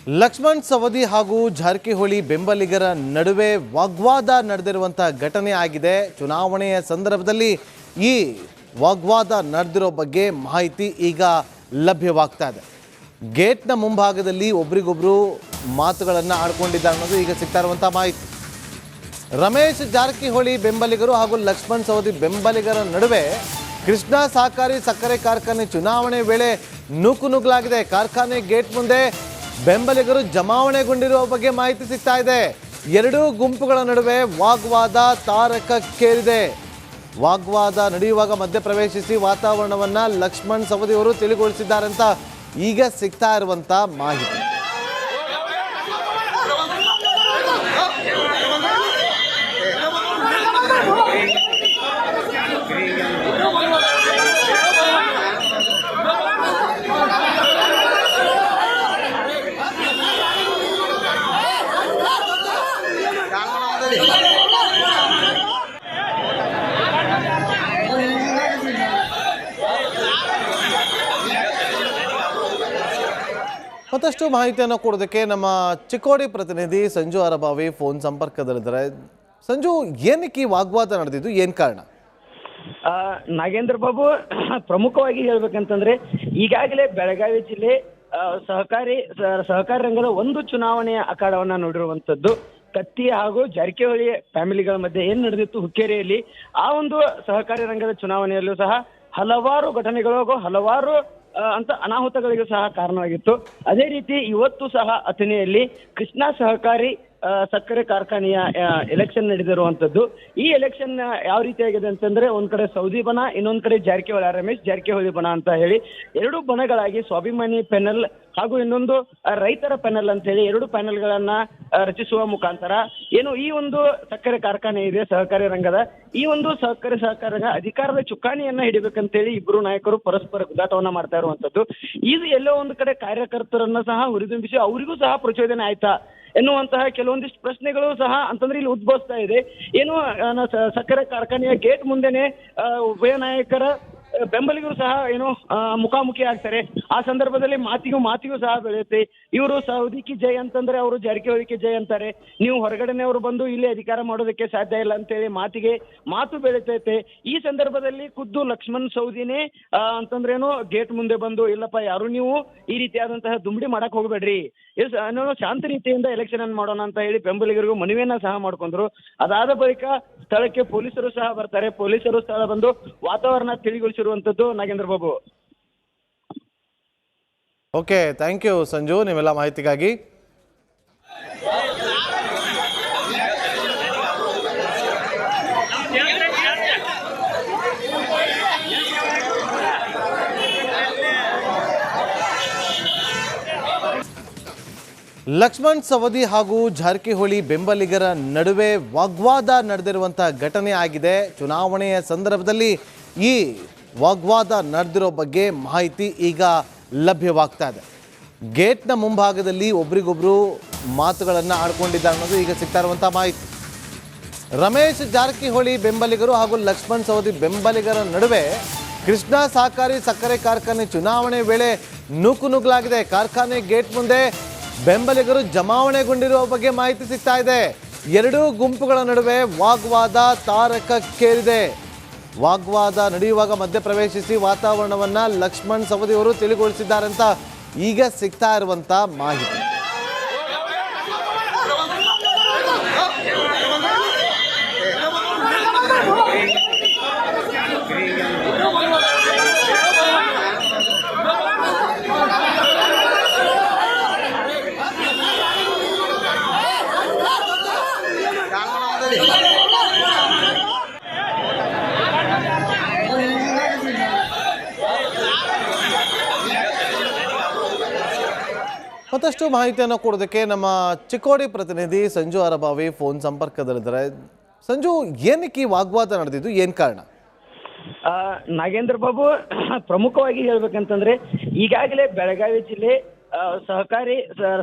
ಲಕ್ಷ್ಮಣ್ ಸವದಿ ಹಾಗೂ ಜಾರಕಿಹೊಳಿ ಬೆಂಬಲಿಗರ ನಡುವೆ ವಾಗ್ವಾದ ನಡೆದಿರುವಂಥ ಘಟನೆ ಆಗಿದೆ. ಚುನಾವಣೆಯ ಸಂದರ್ಭದಲ್ಲಿ ಈ ವಾಗ್ವಾದ ನಡೆದಿರೋ ಬಗ್ಗೆ ಮಾಹಿತಿ ಈಗ ಲಭ್ಯವಾಗ್ತಾ ಇದೆ. ಗೇಟ್ನ ಮುಂಭಾಗದಲ್ಲಿ ಒಬ್ರಿಗೊಬ್ರು ಮಾತುಗಳನ್ನು ಆಡ್ಕೊಂಡಿದ್ದಾರೆ ಅನ್ನೋದು ಈಗ ಸಿಗ್ತಾ ಇರುವಂಥ ಮಾಹಿತಿ. ರಮೇಶ್ ಜಾರಕಿಹೊಳಿ ಬೆಂಬಲಿಗರು ಹಾಗೂ ಲಕ್ಷ್ಮಣ್ ಸವದಿ ಬೆಂಬಲಿಗರ ನಡುವೆ ಕೃಷ್ಣಾ ಸಹಕಾರಿ ಸಕ್ಕರೆ ಕಾರ್ಖಾನೆ ಚುನಾವಣೆ ವೇಳೆ ನೂಕುನುಗ್ಗಲಾಗಿದೆ. ಕಾರ್ಖಾನೆ ಗೇಟ್ ಮುಂದೆ ಬೆಂಬಲಿಗರು ಜಮಾವಣೆಗೊಂಡಿರುವ ಬಗ್ಗೆ ಮಾಹಿತಿ ಸಿಗ್ತಾ ಇದೆ. ಎರಡೂ ಗುಂಪುಗಳ ನಡುವೆ ವಾಗ್ವಾದ ತಾರಕಕ್ಕೇರಿದೆ. ವಾಗ್ವಾದ ನಡೆಯುವಾಗ ಮಧ್ಯಪ್ರವೇಶಿಸಿ ವಾತಾವರಣವನ್ನ ಲಕ್ಷ್ಮಣ್ ಸವದಿ ಅವರು ತಿಳಿಗೊಳಿಸಿದ್ದಾರೆ ಅಂತ ಈಗ ಸಿಗ್ತಾ ಇರುವಂತ ಮಾಹಿತಿ. ಮತ್ತಷ್ಟು ಮಾಹಿತಿಯನ್ನು ಕೊಡೋದಕ್ಕೆ ನಮ್ಮ ಚಿಕ್ಕೋಡಿ ಪ್ರತಿನಿಧಿ ಸಂಜು ಅರಬಾವಿ ಫೋನ್ ಸಂಪರ್ಕದಲ್ಲಿದ್ದಾರೆ. ಸಂಜು, ಏನಕ್ಕೆ ವಾಗ್ವಾದ ನಡೆದಿದ್ದು, ಏನ್ ಕಾರಣ? ನಾಗೇಂದ್ರ ಬಾಬು, ಪ್ರಮುಖವಾಗಿ ಹೇಳ್ಬೇಕಂತಂದ್ರೆ ಈಗಾಗಲೇ ಬೆಳಗಾವಿ ಜಿಲ್ಲೆ ಸಹಕಾರಿ ರಂಗದ ಒಂದು ಚುನಾವಣೆಯ ಅಖಾಡವನ್ನ ನೋಡಿರುವಂತದ್ದು. ಕತ್ತಿ ಹಾಗೂ ಜಾರಕಿಹೊಳಿ ಫ್ಯಾಮಿಲಿಗಳ ಮಧ್ಯೆ ಏನ್ ನಡೆದಿತ್ತು ಹುಕ್ಕೇರಿಯಲ್ಲಿ, ಆ ಒಂದು ಸಹಕಾರಿ ರಂಗದ ಚುನಾವಣೆಯಲ್ಲೂ ಸಹ ಹಲವಾರು ಘಟನೆಗಳಿಗೂ ಹಲವಾರು ಅನಾಹುತಗಳಿಗೂ ಸಹ ಕಾರಣವಾಗಿತ್ತು. ಅದೇ ರೀತಿ ಇವತ್ತು ಸಹ ಅಥಣಿಯಲ್ಲಿ ಕೃಷ್ಣಾ ಸಹಕಾರಿ ಸಕ್ಕರೆ ಕಾರ್ಖಾನೆಯ ಎಲೆಕ್ಷನ್ ನಡೆದಿರುವಂತದ್ದು. ಈ ಎಲೆಕ್ಷನ್ ಯಾವ ರೀತಿಯಾಗಿದೆ ಅಂತಂದ್ರೆ, ಒಂದ್ ಕಡೆ ಸೌದಿ ಬಣ, ಇನ್ನೊಂದ್ ಕಡೆ ರಮೇಶ್ ಜಾರಕಿಹೊಳಿ ಬಣ ಅಂತ ಹೇಳಿ ಎರಡು ಬಣಗಳಾಗಿ ಸ್ವಾಭಿಮಾನಿ ಪ್ಯಾನೆಲ್ ಹಾಗೂ ಇನ್ನೊಂದು ರೈತರ ಪ್ಯಾನೆಲ್ ಅಂತ ಹೇಳಿ ಎರಡು ಪ್ಯಾನೆಲ್ಗಳನ್ನ ರಚಿಸುವ ಮುಖಾಂತರ ಏನು ಈ ಒಂದು ಸಕ್ಕರೆ ಕಾರ್ಖಾನೆ ಇದೆ ಸಹಕಾರಿ ರಂಗದ, ಈ ಒಂದು ಸಹಕಾರಿ ರಂಗ ಅಧಿಕಾರದ ಚುಕ್ಕಾಣಿಯನ್ನ ಹಿಡಿಬೇಕಂತೇಳಿ ಇಬ್ಬರು ನಾಯಕರು ಪರಸ್ಪರ ಗುದ್ದಾಟವನ್ನ ಮಾಡ್ತಾ ಇರುವಂತದ್ದು. ಇದು ಎಲ್ಲೋ ಒಂದು ಕಡೆ ಕಾರ್ಯಕರ್ತರನ್ನ ಸಹ ಹುರಿದುಂಬಿಸಿ ಅವರಿಗೂ ಸಹ ಪ್ರಚೋದನೆ ಆಯ್ತಾ ಎನ್ನುವಂತಹ ಕೆಲವೊಂದಿಷ್ಟು ಪ್ರಶ್ನೆಗಳು ಸಹ ಅಂತಂದ್ರೆ ಇಲ್ಲಿ ಉದ್ಭವಿಸ್ತಾ ಇದೆ. ಏನು ಸಕ್ಕರೆ ಕಾರ್ಖಾನೆಯ ಗೇಟ್ ಮುಂದೆನೆ ಉಭಯ ನಾಯಕರ ಬೆಂಬಲಿಗರು ಸಹ ಏನು ಮುಖಾಮುಖಿ ಆಗ್ತಾರೆ. ಆ ಸಂದರ್ಭದಲ್ಲಿ ಮಾತಿಗೂ ಸಹ ಬೆಳೆಯುತ್ತೆ. ಇವರು ಸೌದಿಕಿ ಜೈ ಅಂತಂದ್ರೆ ಅವರು ಜಾರಕಿಹೊಳಿಗೆ ಜೈ ಅಂತಾರೆ. ನೀವು ಹೊರಗಡೆನೆಯವರು ಬಂದು ಇಲ್ಲಿ ಅಧಿಕಾರ ಮಾಡೋದಕ್ಕೆ ಸಾಧ್ಯ ಇಲ್ಲ ಅಂತೇಳಿ ಮಾತು ಬೆಳೀತೈತೆ. ಈ ಸಂದರ್ಭದಲ್ಲಿ ಖುದ್ದು ಲಕ್ಷ್ಮಣ್ ಸವದಿನೇ ಅಂತಂದ್ರೇನು ಗೇಟ್ ಮುಂದೆ ಬಂದು, ಇಲ್ಲಪ್ಪ ಯಾರು ನೀವು ಈ ರೀತಿಯಾದಂತಹ ದುಂಬಡಿ ಮಾಡಕ್ ಹೋಗ್ಬೇಡ್ರಿ, ಶಾಂತ ರೀತಿಯಿಂದ ಎಲೆಕ್ಷನ್ ಅನ್ನು ಮಾಡೋಣ ಅಂತ ಹೇಳಿ ಬೆಂಬಲಿಗರಿಗೂ ಮನವಿಯನ್ನ ಸಹ ಮಾಡ್ಕೊಂಡ್ರು. ಅದಾದ ಬಳಿಕ ಸ್ಥಳಕ್ಕೆ ಪೊಲೀಸರು ಸಹ ಬರ್ತಾರೆ. ಪೊಲೀಸರು ಸ್ಥಳ ಬಂದು ವಾತಾವರಣ ತಿಳಿಗೊಳಿಸಿರುವಂತದ್ದು. Nagendra Babu. Okay, thank you Sanju, ನಿಮ್ಮೆಲ್ಲ ಮಾಹಿತಿಗಾಗಿ. ಲಕ್ಷ್ಮಣ್ ಸವದಿ ಹಾಗೂ ಜಾರಕಿಹೊಳಿ ಬೆಂಬಲಿಗರ ನಡುವೆ ವಾಗ್ವಾದ ನಡೆದಿರುವಂಥ ಘಟನೆ ಆಗಿದೆ. ಚುನಾವಣೆಯ ಸಂದರ್ಭದಲ್ಲಿ ಈ ವಾಗ್ವಾದ ನಡೆದಿರೋ ಬಗ್ಗೆ ಮಾಹಿತಿ ಈಗ ಲಭ್ಯವಾಗ್ತಾ ಇದೆ. ಗೇಟ್ನ ಮುಂಭಾಗದಲ್ಲಿ ಒಬ್ರಿಗೊಬ್ರು ಮಾತುಗಳನ್ನು ಆಡ್ಕೊಂಡಿದ್ದಾರೆ ಅನ್ನೋದು ಈಗ ಸಿಗ್ತಾ ಇರುವಂಥ ಮಾಹಿತಿ. ರಮೇಶ್ ಜಾರಕಿಹೊಳಿ ಬೆಂಬಲಿಗರು ಹಾಗೂ ಲಕ್ಷ್ಮಣ್ ಸವದಿ ಬೆಂಬಲಿಗರ ನಡುವೆ ಕೃಷ್ಣಾ ಸಹಕಾರಿ ಸಕ್ಕರೆ ಕಾರ್ಖಾನೆ ಚುನಾವಣೆ ವೇಳೆ ನೂಕುನುಗ್ಗಲಾಗಿದೆ. ಕಾರ್ಖಾನೆ ಗೇಟ್ ಮುಂದೆ ಬೆಂಬಲಿಗರು ಜಮಾವಣೆಗೊಂಡಿರುವ ಬಗ್ಗೆ ಮಾಹಿತಿ ಸಿಗ್ತಾ ಇದೆ. ಎರಡೂ ಗುಂಪುಗಳ ನಡುವೆ ವಾಗ್ವಾದ ತಾರಕಕ್ಕೇರಿದೆ. ವಾಗ್ವಾದ ನಡೆಯುವಾಗ ಮಧ್ಯಪ್ರವೇಶಿಸಿ ವಾತಾವರಣವನ್ನ ಲಕ್ಷ್ಮಣ್ ಸವದಿ ಅವರು ತಿಳಿಗೊಳಿಸಿದ್ದಾರೆ ಅಂತ ಈಗ ಸಿಗ್ತಾ ಇರುವಂತ ಮಾಹಿತಿ. ಮತ್ತಷ್ಟು ಮಾಹಿತಿಯನ್ನು ಕೊಡೋದಕ್ಕೆ ನಮ್ಮ ಚಿಕ್ಕೋಡಿ ಪ್ರತಿನಿಧಿ ಸಂಜು ಅರಬಾವಿ ಫೋನ್ ಸಂಪರ್ಕದಲ್ಲಿದ್ದಾರೆ. ಸಂಜು, ಏನಕ್ಕೆ ವಾಗ್ವಾದ ನಡೆದಿದ್ದು, ಏನ್ ಕಾರಣ? ನಾಗೇಂದ್ರ ಬಾಬು, ಪ್ರಮುಖವಾಗಿ ಹೇಳ್ಬೇಕಂತಂದ್ರೆ ಈಗಾಗಲೇ ಬೆಳಗಾವಿ ಜಿಲ್ಲೆ ಸಹಕಾರಿ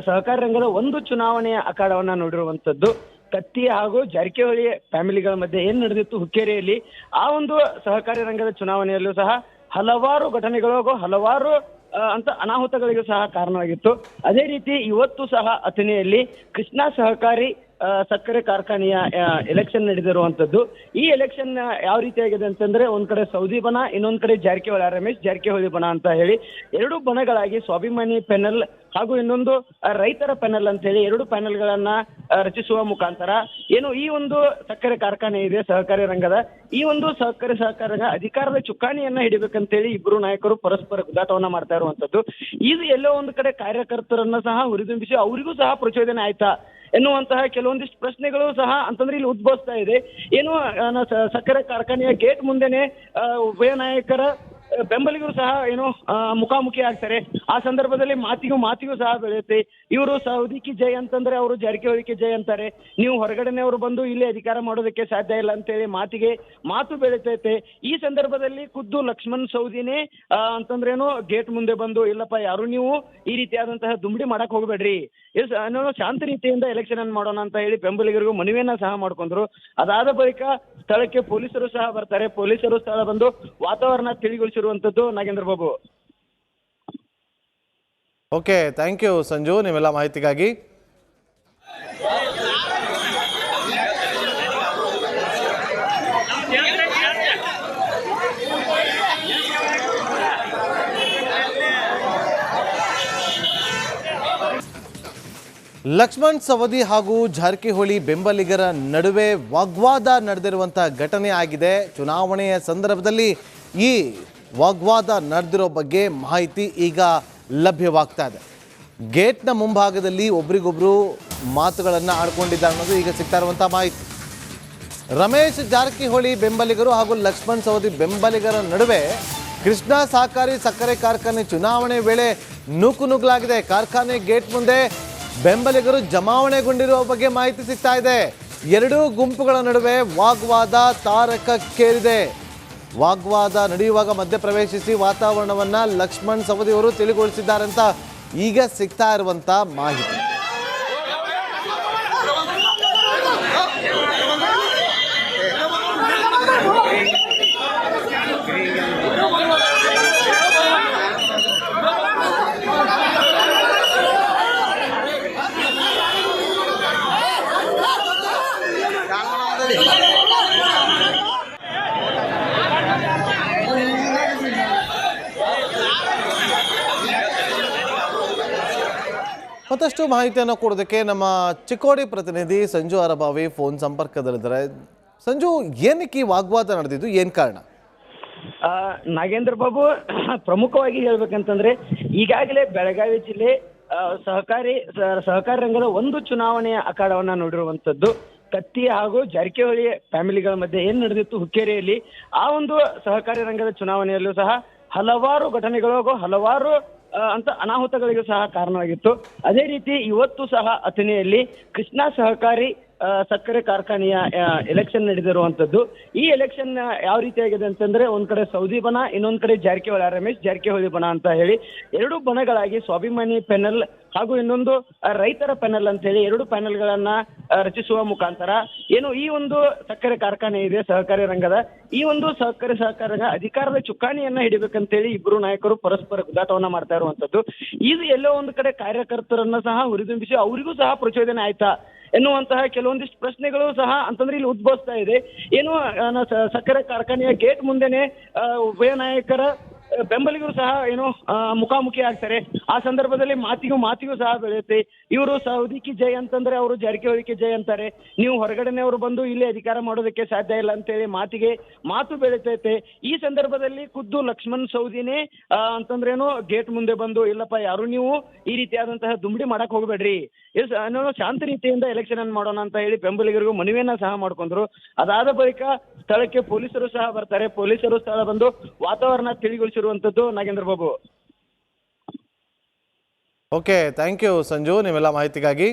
ರಂಗದ ಒಂದು ಚುನಾವಣೆಯ ಅಖಾಡವನ್ನ ನೋಡಿರುವಂತದ್ದು. ಕತ್ತಿ ಹಾಗೂ ಜಾರಕಿಹೊಳಿ ಫ್ಯಾಮಿಲಿಗಳ ಮಧ್ಯೆ ಏನ್ ನಡೆದಿತ್ತು ಹುಕ್ಕೇರಿಯಲ್ಲಿ, ಆ ಒಂದು ಸಹಕಾರಿ ರಂಗದ ಚುನಾವಣೆಯಲ್ಲೂ ಸಹ ಹಲವಾರು ಘಟನೆಗಳಿಗೂ ಹಲವಾರು ಅಂತ ಅನಾಹುತಗಳಿಗೂ ಸಹ ಕಾರಣವಾಗಿತ್ತು. ಅದೇ ರೀತಿ ಇವತ್ತು ಸಹ ಅಥಣಿಯಲ್ಲಿ ಕೃಷ್ಣಾ ಸಹಕಾರಿ ಸಕ್ಕರೆ ಕಾರ್ಖಾನೆಯ ಎಲೆಕ್ಷನ್ ನಡೆದಿರುವಂತದ್ದು. ಈ ಎಲೆಕ್ಷನ್ ಯಾವ ರೀತಿಯಾಗಿದೆ ಅಂತಂದ್ರೆ, ಒಂದ್ ಕಡೆ ಸೌದಿ ಬಣ, ಇನ್ನೊಂದ್ ಕಡೆ ರಮೇಶ್ ಜಾರಕಿಹೊಳಿ ಬಣ ಅಂತ ಹೇಳಿ ಎರಡು ಬಣಗಳಾಗಿ ಸ್ವಾಭಿಮಾನಿ ಪ್ಯಾನೆಲ್ ಹಾಗೂ ಇನ್ನೊಂದು ರೈತರ ಪ್ಯಾನೆಲ್ ಅಂತ ಹೇಳಿ ಎರಡು ಪ್ಯಾನೆಲ್ಗಳನ್ನ ರಚಿಸುವ ಮುಖಾಂತರ ಏನು ಈ ಒಂದು ಸಕ್ಕರೆ ಕಾರ್ಖಾನೆ ಇದೆ ಸಹಕಾರಿ ರಂಗದ, ಈ ಒಂದು ಸಹಕಾರಿ ಅಧಿಕಾರದ ಚುಕ್ಕಾಣಿಯನ್ನ ಹಿಡಿಬೇಕಂತೇಳಿ ಇಬ್ಬರು ನಾಯಕರು ಪರಸ್ಪರ ಗುದ್ದಾಟವನ್ನ ಮಾಡ್ತಾ ಇರುವಂತದ್ದು. ಇದು ಎಲ್ಲೋ ಒಂದು ಕಡೆ ಕಾರ್ಯಕರ್ತರನ್ನ ಸಹ ಹುರಿದುಂಬಿಸಿ ಅವರಿಗೂ ಸಹ ಪ್ರಚೋದನೆ ಆಯ್ತಾ ಎನ್ನುವಂತಹ ಕೆಲವೊಂದಿಷ್ಟು ಪ್ರಶ್ನೆಗಳು ಸಹ ಅಂತಂದ್ರೆ ಇಲ್ಲಿ ಉದ್ಭವಿಸ್ತಾ ಇದೆ. ಏನು ಸಕ್ಕರೆ ಕಾರ್ಖಾನೆಯ ಗೇಟ್ ಮುಂದೆನೆ ಉಭಯ ನಾಯಕರ ಬೆಂಬಲಿಗರು ಸಹ ಏನು ಮುಖಾಮುಖಿ ಆಗ್ತಾರೆ. ಆ ಸಂದರ್ಭದಲ್ಲಿ ಮಾತಿಗೂ ಸಹ ಬೆಳೆಯುತ್ತೆ. ಇವರು ಸೌದಿಕಿ ಜೈ ಅಂತಂದ್ರೆ ಅವರು ಜಾರಕಿಹೊಳಿಗೆ ಜೈ ಅಂತಾರೆ. ನೀವು ಹೊರಗಡೆನೆಯವರು ಬಂದು ಇಲ್ಲಿ ಅಧಿಕಾರ ಮಾಡೋದಕ್ಕೆ ಸಾಧ್ಯ ಇಲ್ಲ ಅಂತೇಳಿ ಮಾತು ಬೆಳೀತೈತೆ. ಈ ಸಂದರ್ಭದಲ್ಲಿ ಖುದ್ದು ಲಕ್ಷ್ಮಣ್ ಸೌದಿನೇ ಅಂತಂದ್ರೇನು ಗೇಟ್ ಮುಂದೆ ಬಂದು, ಇಲ್ಲಪ್ಪ ಯಾರು ನೀವು ಈ ರೀತಿಯಾದಂತಹ ದುಂಬಡಿ ಮಾಡಕ್ ಹೋಗ್ಬೇಡ್ರಿ, ಶಾಂತ ರೀತಿಯಿಂದ ಎಲೆಕ್ಷನ್ ಅನ್ನು ಮಾಡೋಣ ಅಂತ ಹೇಳಿ ಬೆಂಬಲಿಗರಿಗೂ ಮನವಿಯನ್ನ ಸಹ ಮಾಡ್ಕೊಂಡ್ರು. ಅದಾದ ಬಳಿಕ ಸ್ಥಳಕ್ಕೆ ಪೊಲೀಸರು ಸಹ ಬರ್ತಾರೆ. ಪೊಲೀಸರು ಸ್ಥಳ ಬಂದು ವಾತಾವರಣ ತಿಳಿಗೊಳಿಸಿರುವಂತದ್ದು. Nagendra Babu. Okay, thank you Sanju ನಿಮ್ಮೆಲ್ಲ ಮಾಹಿತಿಗಾಗಿ. ಲಕ್ಷ್ಮಣ್ ಸವದಿ ಹಾಗೂ ಜಾರಕಿಹೊಳಿ ಬೆಂಬಲಿಗರ ನಡುವೆ ವಾಗ್ವಾದ ನಡೆದಿರುವಂಥ ಘಟನೆ ಆಗಿದೆ. ಚುನಾವಣೆಯ ಸಂದರ್ಭದಲ್ಲಿ ಈ ವಾಗ್ವಾದ ನಡೆದಿರೋ ಬಗ್ಗೆ ಮಾಹಿತಿ ಈಗ ಲಭ್ಯವಾಗ್ತಾ ಇದೆ. ಗೇಟ್ನ ಮುಂಭಾಗದಲ್ಲಿ ಒಬ್ರಿಗೊಬ್ರು ಮಾತುಗಳನ್ನು ಆಡ್ಕೊಂಡಿದ್ದಾರೆ ಅನ್ನೋದು ಈಗ ಸಿಗ್ತಾ ಇರುವಂಥ ಮಾಹಿತಿ. ರಮೇಶ್ ಜಾರಕಿಹೊಳಿ ಬೆಂಬಲಿಗರು ಹಾಗೂ ಲಕ್ಷ್ಮಣ್ ಸವದಿ ಬೆಂಬಲಿಗರ ನಡುವೆ ಕೃಷ್ಣಾ ಸಹಕಾರಿ ಸಕ್ಕರೆ ಕಾರ್ಖಾನೆ ಚುನಾವಣೆ ವೇಳೆ ನೂಕುನುಗ್ಗಲಾಗಿದೆ. ಕಾರ್ಖಾನೆ ಗೇಟ್ ಮುಂದೆ ಬೆಂಬಲಿಗರು ಜಮಾವಣೆಗೊಂಡಿರುವ ಬಗ್ಗೆ ಮಾಹಿತಿ ಸಿಗ್ತಾ ಇದೆ. ಎರಡೂ ಗುಂಪುಗಳ ನಡುವೆ ವಾಗ್ವಾದ ತಾರಕಕ್ಕೇರಿದೆ. ವಾಗ್ವಾದ ನಡೆಯುವಾಗ ಮಧ್ಯಪ್ರವೇಶಿಸಿ ವಾತಾವರಣವನ್ನ ಲಕ್ಷ್ಮಣ್ ಸವದಿ ಅವರು ತಿಳಿಗೊಳಿಸಿದ್ದಾರೆ ಅಂತ ಈಗ ಸಿಗ್ತಾ ಇರುವಂತ ಮಾಹಿತಿ. ಮತ್ತಷ್ಟು ಮಾಹಿತಿಯನ್ನು ಕೊಡೋದಕ್ಕೆ ನಮ್ಮ ಚಿಕ್ಕೋಡಿ ಪ್ರತಿನಿಧಿ ಸಂಜು ಅರಬಾವಿ ಫೋನ್ ಸಂಪರ್ಕದಲ್ಲಿದ್ದಾರೆ. ಸಂಜು, ಏನಕ್ಕೆ ಈ ವಾಗ್ವಾದ ನಡೆದಿದ್ದು, ಏನ್ ಕಾರಣ? ನಾಗೇಂದ್ರ ಬಾಬು, ಪ್ರಮುಖವಾಗಿ ಹೇಳ್ಬೇಕಂತಂದ್ರೆ ಈಗಾಗಲೇ ಬೆಳಗಾವಿ ಜಿಲ್ಲೆ ಸಹಕಾರಿ ರಂಗದ ಒಂದು ಚುನಾವಣೆಯ ಅಖಾಡವನ್ನ ನೋಡಿರುವಂತದ್ದು. ಕತ್ತಿ ಹಾಗೂ ಜಾರಕಿಹೊಳಿ ಫ್ಯಾಮಿಲಿಗಳ ಮಧ್ಯೆ ಏನ್ ನಡೆದಿತ್ತು ಹುಕ್ಕೇರಿಯಲ್ಲಿ, ಆ ಒಂದು ಸಹಕಾರಿ ರಂಗದ ಚುನಾವಣೆಯಲ್ಲೂ ಸಹ ಹಲವಾರು ಘಟನೆಗಳಿಗೂ ಹಲವಾರು ಅಂತ ಅನಾಹುತಗಳಿಗೂ ಸಹ ಕಾರಣವಾಗಿತ್ತು. ಅದೇ ರೀತಿ ಇವತ್ತು ಸಹ ಅಥಣಿಯಲ್ಲಿ ಕೃಷ್ಣಾ ಸಹಕಾರಿ ಸಕ್ಕರೆ ಕಾರ್ಖಾನೆಯ ಎಲೆಕ್ಷನ್ ನಡೆದಿರುವಂತದ್ದು. ಈ ಎಲೆಕ್ಷನ್ ಯಾವ ರೀತಿಯಾಗಿದೆ ಅಂತಂದ್ರೆ, ಒಂದ್ ಕಡೆ ಸೌದಿ ಬಣ, ಇನ್ನೊಂದ್ ಕಡೆ ರಮೇಶ್ ಜಾರಕಿಹೊಳಿ ಬಣ ಅಂತ ಹೇಳಿ ಎರಡು ಬಣಗಳಾಗಿ ಸ್ವಾಭಿಮಾನಿ ಪ್ಯಾನೆಲ್ ಹಾಗೂ ಇನ್ನೊಂದು ರೈತರ ಪ್ಯಾನೆಲ್ ಅಂತ ಹೇಳಿ ಎರಡು ಪ್ಯಾನೆಲ್ಗಳನ್ನ ರಚಿಸುವ ಮುಖಾಂತರ ಏನು ಈ ಒಂದು ಸಕ್ಕರೆ ಕಾರ್ಖಾನೆ ಇದೆ ಸಹಕಾರಿ ರಂಗದ, ಈ ಒಂದು ಸಕ್ಕರೆ ಅಧಿಕಾರದ ಚುಕ್ಕಾಣಿಯನ್ನ ಹಿಡಿಬೇಕಂತೇಳಿ ಇಬ್ಬರು ನಾಯಕರು ಪರಸ್ಪರ ಗುದ್ದಾಟವನ್ನ ಮಾಡ್ತಾ ಇರುವಂತದ್ದು. ಇದು ಎಲ್ಲೋ ಒಂದು ಕಡೆ ಕಾರ್ಯಕರ್ತರನ್ನ ಸಹ ಹುರಿದುಂಬಿಸಿ ಅವರಿಗೂ ಸಹ ಪ್ರಚೋದನೆ ಆಯ್ತಾ ಎನ್ನುವಂತಹ ಕೆಲವೊಂದಿಷ್ಟು ಪ್ರಶ್ನೆಗಳು ಸಹ ಅಂತಂದ್ರೆ ಇಲ್ಲಿ ಉದ್ಭವಿಸ್ತಾ ಇದೆ. ಏನು ಸಕ್ಕರೆ ಕಾರ್ಖಾನೆಯ ಗೇಟ್ ಮುಂದೆನೆ ಉಭಯ ನಾಯಕರ ಬೆಂಬಲಿಗರು ಸಹ ಏನು ಮುಖಾಮುಖಿ ಆಗ್ತಾರೆ. ಆ ಸಂದರ್ಭದಲ್ಲಿ ಮಾತಿಗೂ ಸಹ ಬೆಳೆಯುತ್ತೆ. ಇವರು ಸೌದಿಕಿ ಜೈ ಅಂತಂದ್ರೆ ಅವರು ಜಾರಕಿಹೊಳಿಗೆ ಜೈ ಅಂತಾರೆ. ನೀವು ಹೊರಗಡೆನೆಯವರು ಬಂದು ಇಲ್ಲಿ ಅಧಿಕಾರ ಮಾಡೋದಕ್ಕೆ ಸಾಧ್ಯ ಇಲ್ಲ ಅಂತೇಳಿ ಮಾತು ಬೆಳೀತೈತೆ. ಈ ಸಂದರ್ಭದಲ್ಲಿ ಖುದ್ದು ಲಕ್ಷ್ಮಣ್ ಸೌದಿನೇ ಅಂತಂದ್ರೇನು ಗೇಟ್ ಮುಂದೆ ಬಂದು, ಇಲ್ಲಪ್ಪ ಯಾರು ನೀವು ಈ ರೀತಿಯಾದಂತಹ ದುಂಬಡಿ ಮಾಡಕ್ ಹೋಗ್ಬೇಡ್ರಿ, ಶಾಂತ ರೀತಿಯಿಂದ ಎಲೆಕ್ಷನ್ ಅನ್ನು ಮಾಡೋಣ ಅಂತ ಹೇಳಿ ಬೆಂಬಲಿಗರಿಗೂ ಮನವಿಯನ್ನ ಸಹ ಮಾಡ್ಕೊಂಡ್ರು. ಅದಾದ ಬಳಿಕ ಸ್ಥಳಕ್ಕೆ ಪೊಲೀಸರು ಸಹ ಬರ್ತಾರೆ. ಪೊಲೀಸರು ಸ್ಥಳ ಬಂದು ವಾತಾವರಣ ತಿಳಿಗೊಳಿಸಿರುವಂತದ್ದು. Nagendra Babu. Okay, thank you Sanju ನಿಮ್ಮೆಲ್ಲ ಮಾಹಿತಿಗಾಗಿ.